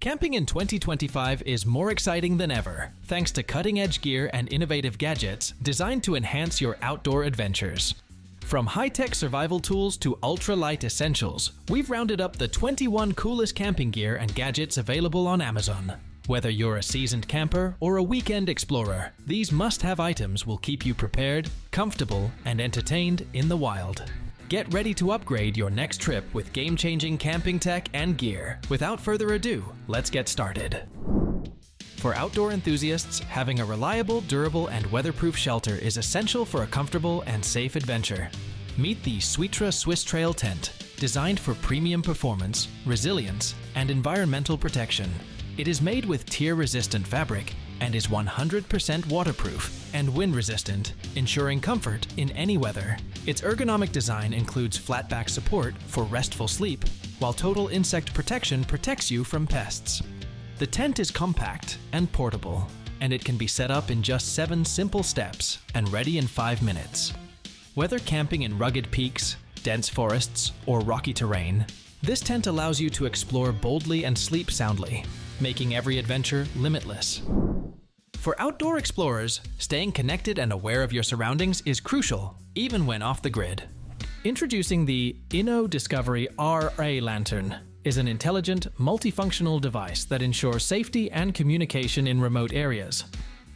Camping in 2025 is more exciting than ever, thanks to cutting-edge gear and innovative gadgets designed to enhance your outdoor adventures. From high-tech survival tools to ultra-light essentials, we've rounded up the 21 coolest camping gear and gadgets available on Amazon. Whether you're a seasoned camper or a weekend explorer, these must-have items will keep you prepared, comfortable, and entertained in the wild. Get ready to upgrade your next trip with game-changing camping tech and gear. Without further ado, let's get started. For outdoor enthusiasts, having a reliable, durable, and weatherproof shelter is essential for a comfortable and safe adventure. Meet the SwissTrail tent, designed for premium performance, resilience, and environmental protection. It is made with tear-resistant fabric and is 100% waterproof and wind-resistant, ensuring comfort in any weather. Its ergonomic design includes flat-back support for restful sleep, while total insect protection protects you from pests. The tent is compact and portable, and it can be set up in just 7 simple steps and ready in 5 minutes. Whether camping in rugged peaks, dense forests, or rocky terrain, this tent allows you to explore boldly and sleep soundly, making every adventure limitless. For outdoor explorers, staying connected and aware of your surroundings is crucial, even when off the grid. Introducing the InnoDiscovery RA Lantern is an intelligent, multifunctional device that ensures safety and communication in remote areas.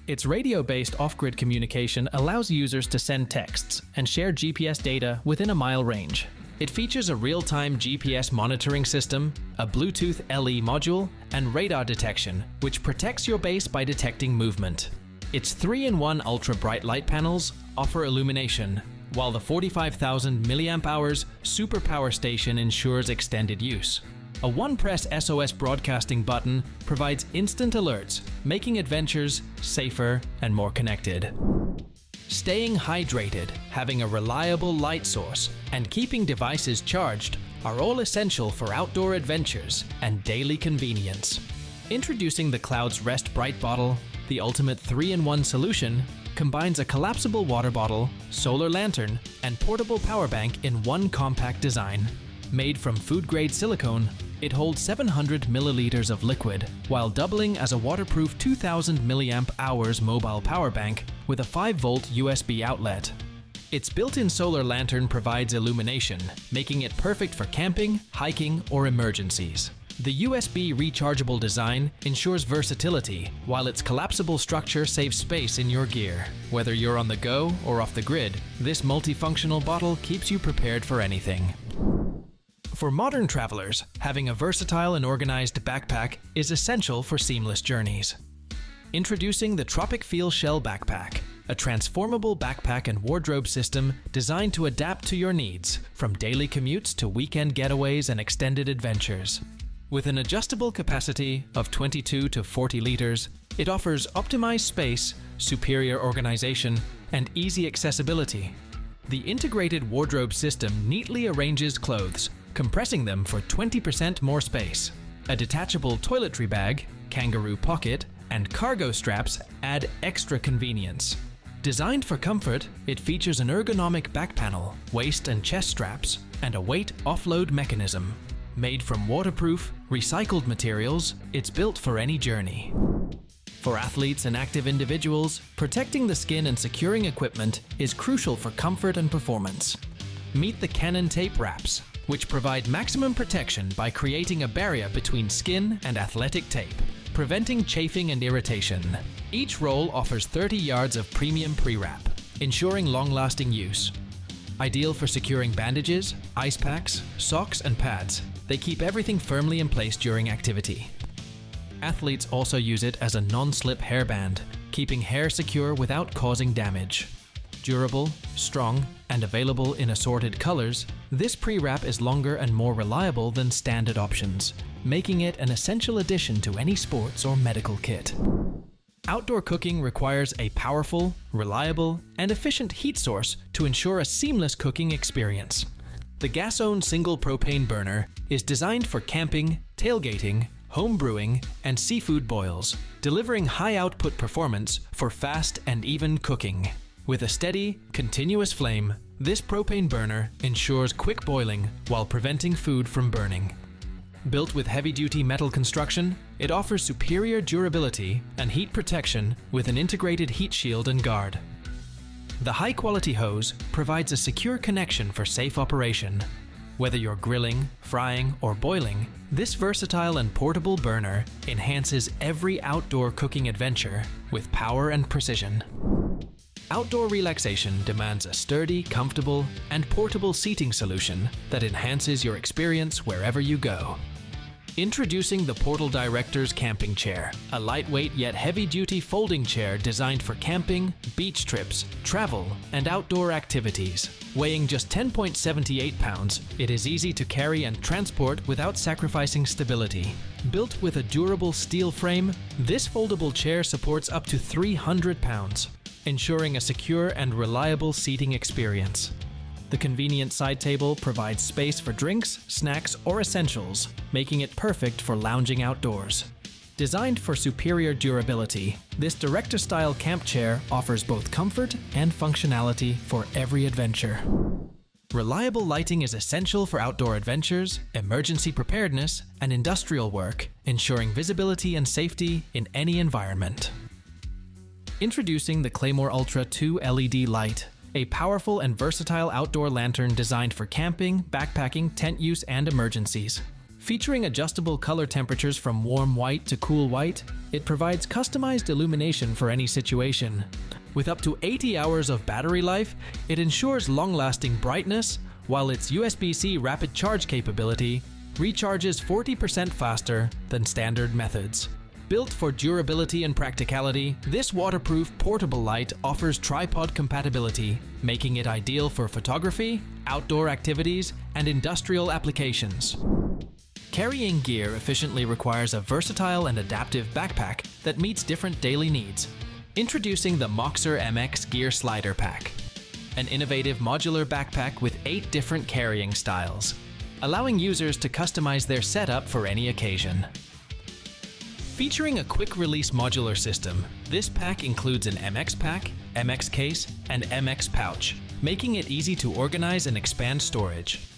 Its radio-based off-grid communication allows users to send texts and share GPS data within a mile range. It features a real-time GPS monitoring system, a Bluetooth LE module, and radar detection, which protects your base by detecting movement. Its 3-in-1 ultra-bright light panels offer illumination, while the 45,000 mAh super power station ensures extended use. A one-press SOS broadcasting button provides instant alerts, making adventures safer and more connected. Staying hydrated, having a reliable light source, and keeping devices charged are all essential for outdoor adventures and daily convenience. Introducing the Cloud's Rest BrightBottle, the ultimate 3-in-1 solution, combines a collapsible water bottle, solar lantern, and portable power bank in one compact design. Made from food-grade silicone, it holds 700 milliliters of liquid, while doubling as a waterproof 2000 mAh mobile power bank with a 5-volt USB outlet. Its built-in solar lantern provides illumination, making it perfect for camping, hiking, or emergencies. The USB rechargeable design ensures versatility, while its collapsible structure saves space in your gear. Whether you're on the go or off the grid, this multifunctional bottle keeps you prepared for anything. For modern travelers, having a versatile and organized backpack is essential for seamless journeys. Introducing the Tropicfeel Shell Backpack, a transformable backpack and wardrobe system designed to adapt to your needs, from daily commutes to weekend getaways and extended adventures. With an adjustable capacity of 22 to 40 liters, it offers optimized space, superior organization, and easy accessibility. The integrated wardrobe system neatly arranges clothes, compressing them for 20% more space. A detachable toiletry bag, kangaroo pocket, and cargo straps add extra convenience. Designed for comfort, it features an ergonomic back panel, waist and chest straps, and a weight offload mechanism. Made from waterproof, recycled materials, it's built for any journey. For athletes and active individuals, protecting the skin and securing equipment is crucial for comfort and performance. Meet the Canon Tape Wraps, which provide maximum protection by creating a barrier between skin and athletic tape, preventing chafing and irritation. Each roll offers 30 yards of premium pre-wrap, ensuring long-lasting use. Ideal for securing bandages, ice packs, socks, and pads, they keep everything firmly in place during activity. Athletes also use it as a non-slip hairband, keeping hair secure without causing damage. Durable, strong, and available in assorted colors, this pre-wrap is longer and more reliable than standard options, making it an essential addition to any sports or medical kit. Outdoor cooking requires a powerful, reliable, and efficient heat source to ensure a seamless cooking experience. The GasOne single propane burner is designed for camping, tailgating, home brewing, and seafood boils, delivering high-output performance for fast and even cooking. With a steady, continuous flame, this propane burner ensures quick boiling while preventing food from burning. Built with heavy-duty metal construction, it offers superior durability and heat protection with an integrated heat shield and guard. The high-quality hose provides a secure connection for safe operation. Whether you're grilling, frying, or boiling, this versatile and portable burner enhances every outdoor cooking adventure with power and precision. Outdoor relaxation demands a sturdy, comfortable, and portable seating solution that enhances your experience wherever you go. Introducing the Portal Director's Camping Chair, a lightweight yet heavy-duty folding chair designed for camping, beach trips, travel, and outdoor activities. Weighing just 10.78 pounds, it is easy to carry and transport without sacrificing stability. Built with a durable steel frame, this foldable chair supports up to 300 pounds, ensuring a secure and reliable seating experience. The convenient side table provides space for drinks, snacks, or essentials, making it perfect for lounging outdoors. Designed for superior durability, this director-style camp chair offers both comfort and functionality for every adventure. Reliable lighting is essential for outdoor adventures, emergency preparedness, and industrial work, ensuring visibility and safety in any environment. Introducing the Claymore Ultra 2 LED light, a powerful and versatile outdoor lantern designed for camping, backpacking, tent use, and emergencies. Featuring adjustable color temperatures from warm white to cool white, it provides customized illumination for any situation. With up to 80 hours of battery life, it ensures long-lasting brightness, while its USB-C rapid charge capability recharges 40% faster than standard methods. Built for durability and practicality, this waterproof portable light offers tripod compatibility, making it ideal for photography, outdoor activities, and industrial applications. Carrying gear efficiently requires a versatile and adaptive backpack that meets different daily needs. Introducing the Moxer MX Gear Slider Pack, an innovative modular backpack with 8 different carrying styles, allowing users to customize their setup for any occasion. Featuring a quick-release modular system, this pack includes an MX pack, MX case, and MX pouch, making it easy to organize and expand storage.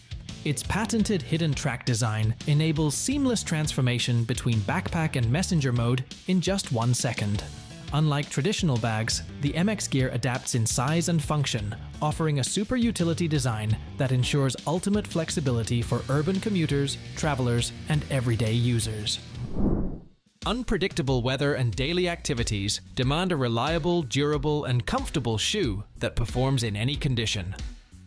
Its patented hidden track design enables seamless transformation between backpack and messenger mode in just 1 second. Unlike traditional bags, the MX Gear adapts in size and function, offering a super utility design that ensures ultimate flexibility for urban commuters, travelers, and everyday users. Unpredictable weather and daily activities demand a reliable, durable, and comfortable shoe that performs in any condition.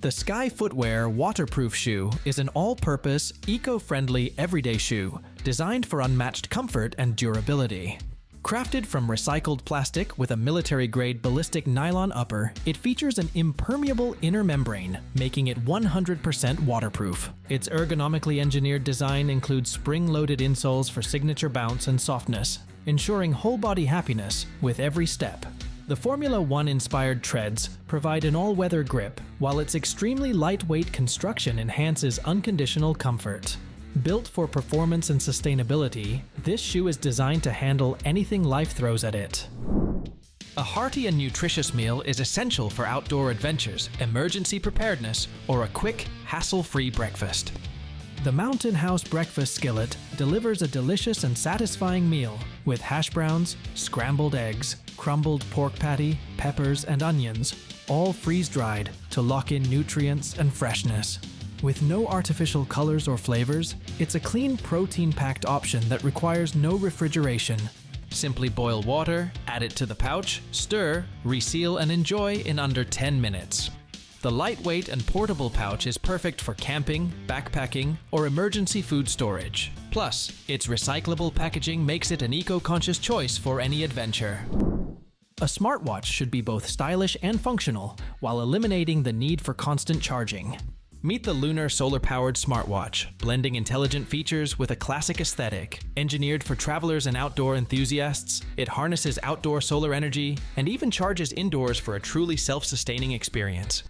The Sky Footwear waterproof shoe is an all-purpose, eco-friendly everyday shoe designed for unmatched comfort and durability. Crafted from recycled plastic with a military-grade ballistic nylon upper, it features an impermeable inner membrane, making it 100% waterproof. Its ergonomically engineered design includes spring-loaded insoles for signature bounce and softness, ensuring whole-body happiness with every step. The Formula One-inspired treads provide an all-weather grip, while its extremely lightweight construction enhances unconditional comfort. Built for performance and sustainability, this shoe is designed to handle anything life throws at it. A hearty and nutritious meal is essential for outdoor adventures, emergency preparedness, or a quick, hassle-free breakfast. The Mountain House Breakfast Skillet delivers a delicious and satisfying meal with hash browns, scrambled eggs, crumbled pork patty, peppers, and onions, all freeze-dried to lock in nutrients and freshness. With no artificial colors or flavors, it's a clean protein-packed option that requires no refrigeration. Simply boil water, add it to the pouch, stir, reseal, and enjoy in under 10 minutes. The lightweight and portable pouch is perfect for camping, backpacking, or emergency food storage. Plus, its recyclable packaging makes it an eco-conscious choice for any adventure. A smartwatch should be both stylish and functional, while eliminating the need for constant charging. Meet the LunaR solar-powered smartwatch, blending intelligent features with a classic aesthetic. Engineered for travelers and outdoor enthusiasts, it harnesses outdoor solar energy and even charges indoors for a truly self-sustaining experience.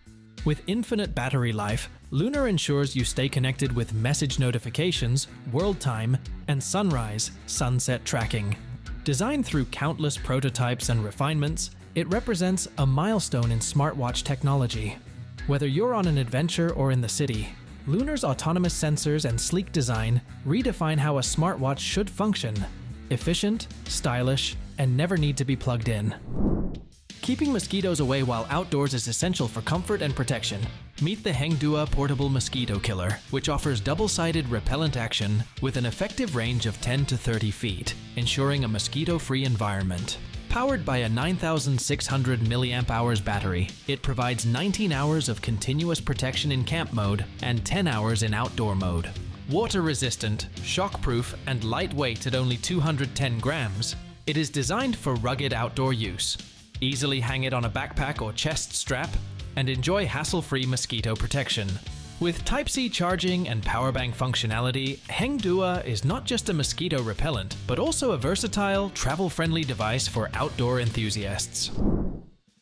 With infinite battery life, LunaR ensures you stay connected with message notifications, world time, and sunrise, sunset tracking. Designed through countless prototypes and refinements, it represents a milestone in smartwatch technology. Whether you're on an adventure or in the city, LunaR's autonomous sensors and sleek design redefine how a smartwatch should function. Efficient, stylish, and never need to be plugged in. Keeping mosquitoes away while outdoors is essential for comfort and protection. Meet the HENGDUAN Portable Mosquito Killer, which offers double-sided repellent action with an effective range of 10 to 30 feet, ensuring a mosquito-free environment. Powered by a 9,600 mAh battery, it provides 19 hours of continuous protection in camp mode and 10 hours in outdoor mode. Water-resistant, shock-proof, and lightweight at only 210 grams, it is designed for rugged outdoor use. Easily hang it on a backpack or chest strap and enjoy hassle-free mosquito protection. With Type-C charging and power bank functionality, HENGDUAN is not just a mosquito repellent, but also a versatile, travel-friendly device for outdoor enthusiasts.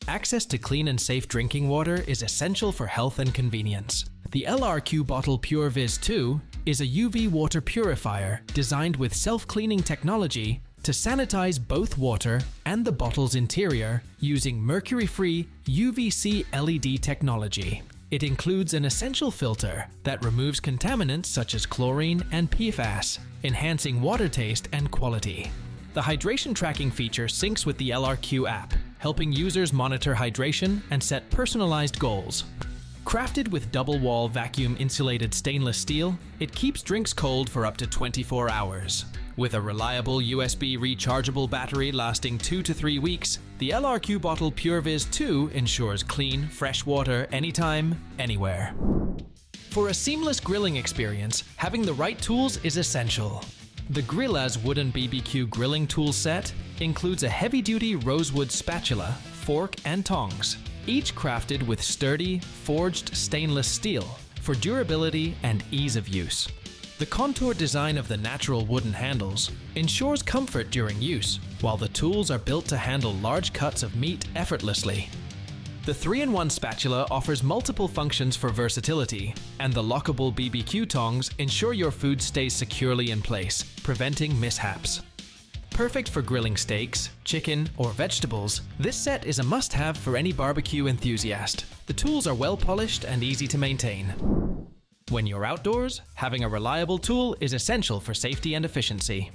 Access to clean and safe drinking water is essential for health and convenience. The LARQ bottle PureVis 2 is a UV water purifier designed with self-cleaning technology to sanitize both water and the bottle's interior using mercury-free UVC LED technology. It includes an essential filter that removes contaminants such as chlorine and PFAS, enhancing water taste and quality. The hydration tracking feature syncs with the LRQ app, helping users monitor hydration and set personalized goals. Crafted with double-wall vacuum-insulated stainless steel, it keeps drinks cold for up to 24 hours. With a reliable USB rechargeable battery lasting 2 to 3 weeks, the LRQ bottle PureVis 2 ensures clean, fresh water anytime, anywhere. For a seamless grilling experience, having the right tools is essential. The GRILAZ wooden BBQ grilling tool set includes a heavy-duty rosewood spatula, fork, and tongs, each crafted with sturdy, forged stainless steel for durability and ease of use. The contour design of the natural wooden handles ensures comfort during use, while the tools are built to handle large cuts of meat effortlessly. The 3-in-1 spatula offers multiple functions for versatility, and the lockable BBQ tongs ensure your food stays securely in place, preventing mishaps. Perfect for grilling steaks, chicken, or vegetables, this set is a must-have for any barbecue enthusiast. The tools are well polished and easy to maintain. When you're outdoors, having a reliable tool is essential for safety and efficiency.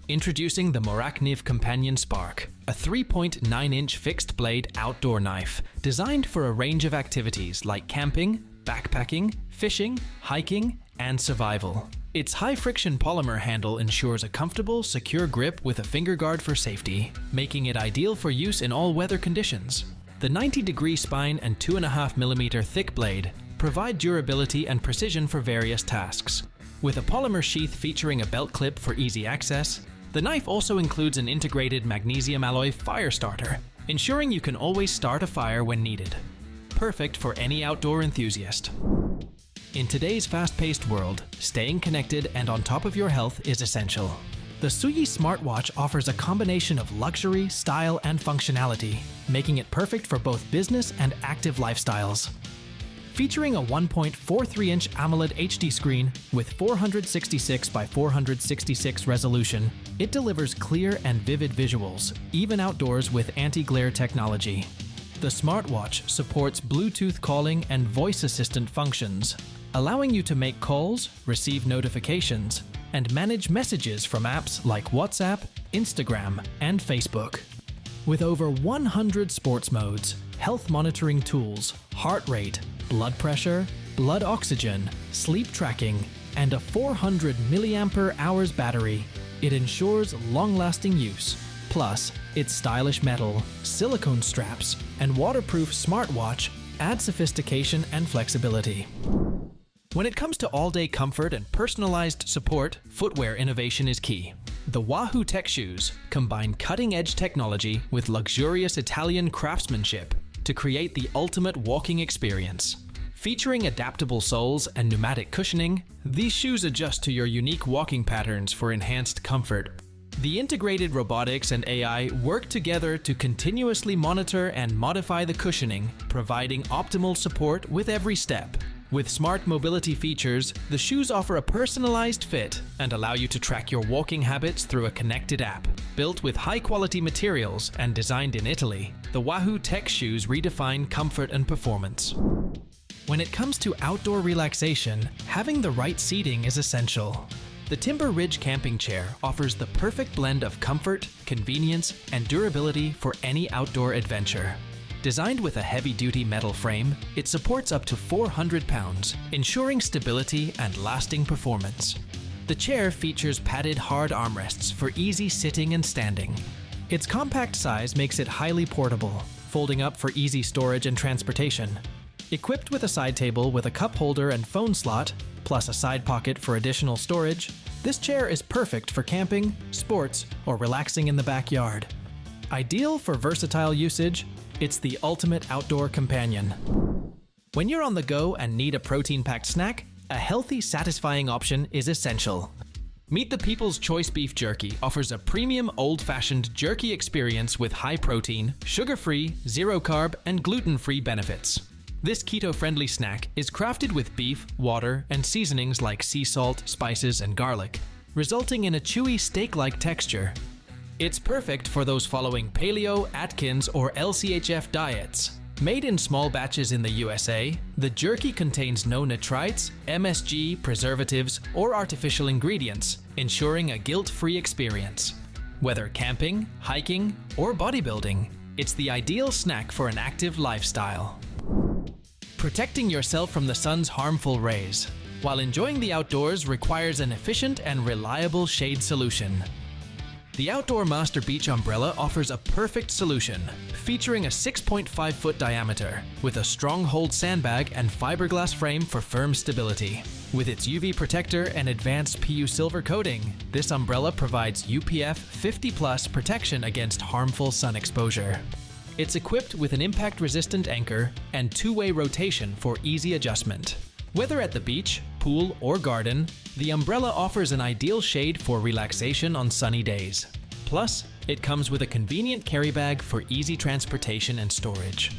Introducing the Morakniv Companion Spark, a 3.9-inch fixed-blade outdoor knife designed for a range of activities like camping, backpacking, fishing, hiking, and survival. Its high-friction polymer handle ensures a comfortable, secure grip with a finger guard for safety, making it ideal for use in all weather conditions. The 90-degree spine and 2.5mm thick blade provide durability and precision for various tasks. With a polymer sheath featuring a belt clip for easy access, the knife also includes an integrated magnesium alloy fire starter, ensuring you can always start a fire when needed. Perfect for any outdoor enthusiast. In today's fast-paced world, staying connected and on top of your health is essential. The SOUYIE smartwatch offers a combination of luxury, style, and functionality, making it perfect for both business and active lifestyles. Featuring a 1.43-inch AMOLED HD screen with 466 by 466 resolution, it delivers clear and vivid visuals, even outdoors with anti-glare technology. The smartwatch supports Bluetooth calling and voice assistant functions, allowing you to make calls, receive notifications, and manage messages from apps like WhatsApp, Instagram, and Facebook. With over 100 sports modes, health monitoring tools, heart rate, blood pressure, blood oxygen, sleep tracking, and a 400 mAh battery, it ensures long-lasting use. Plus, its stylish metal, silicone straps, and waterproof smartwatch add sophistication and flexibility. When it comes to all-day comfort and personalized support, footwear innovation is key. The WAHU Tech shoes combine cutting-edge technology with luxurious Italian craftsmanship to create the ultimate walking experience. Featuring adaptable soles and pneumatic cushioning, these shoes adjust to your unique walking patterns for enhanced comfort. The integrated robotics and AI work together to continuously monitor and modify the cushioning, providing optimal support with every step. With smart mobility features, the shoes offer a personalized fit and allow you to track your walking habits through a connected app. Built with high-quality materials and designed in Italy, the WAHU Tech shoes redefine comfort and performance. When it comes to outdoor relaxation, having the right seating is essential. The Timber Ridge camping chair offers the perfect blend of comfort, convenience, and durability for any outdoor adventure. Designed with a heavy-duty metal frame, it supports up to 400 pounds, ensuring stability and lasting performance. The chair features padded hard armrests for easy sitting and standing. Its compact size makes it highly portable, folding up for easy storage and transportation. Equipped with a side table with a cup holder and phone slot, plus a side pocket for additional storage, this chair is perfect for camping, sports, or relaxing in the backyard. Ideal for versatile usage, it's the ultimate outdoor companion. When you're on the go and need a protein-packed snack, a healthy, satisfying option is essential. Meet the People's Choice Beef Jerky offers a premium old-fashioned jerky experience with high protein, sugar-free, zero-carb, and gluten-free benefits. This keto-friendly snack is crafted with beef, water, and seasonings like sea salt, spices, and garlic, resulting in a chewy steak-like texture. It's perfect for those following Paleo, Atkins, or LCHF diets. Made in small batches in the USA, the jerky contains no nitrites, MSG, preservatives, or artificial ingredients, ensuring a guilt-free experience. Whether camping, hiking, or bodybuilding, it's the ideal snack for an active lifestyle. Protecting yourself from the sun's harmful rays while enjoying the outdoors requires an efficient and reliable shade solution. The OutdoorMaster Beach Umbrella offers a perfect solution, featuring a 6.5-foot diameter with a stronghold sandbag and fiberglass frame for firm stability. With its UV protector and advanced PU silver coating, this umbrella provides UPF 50+ protection against harmful sun exposure. It's equipped with an impact-resistant anchor and two-way rotation for easy adjustment. Whether at the beach, pool, or garden, the umbrella offers an ideal shade for relaxation on sunny days. Plus, it comes with a convenient carry bag for easy transportation and storage.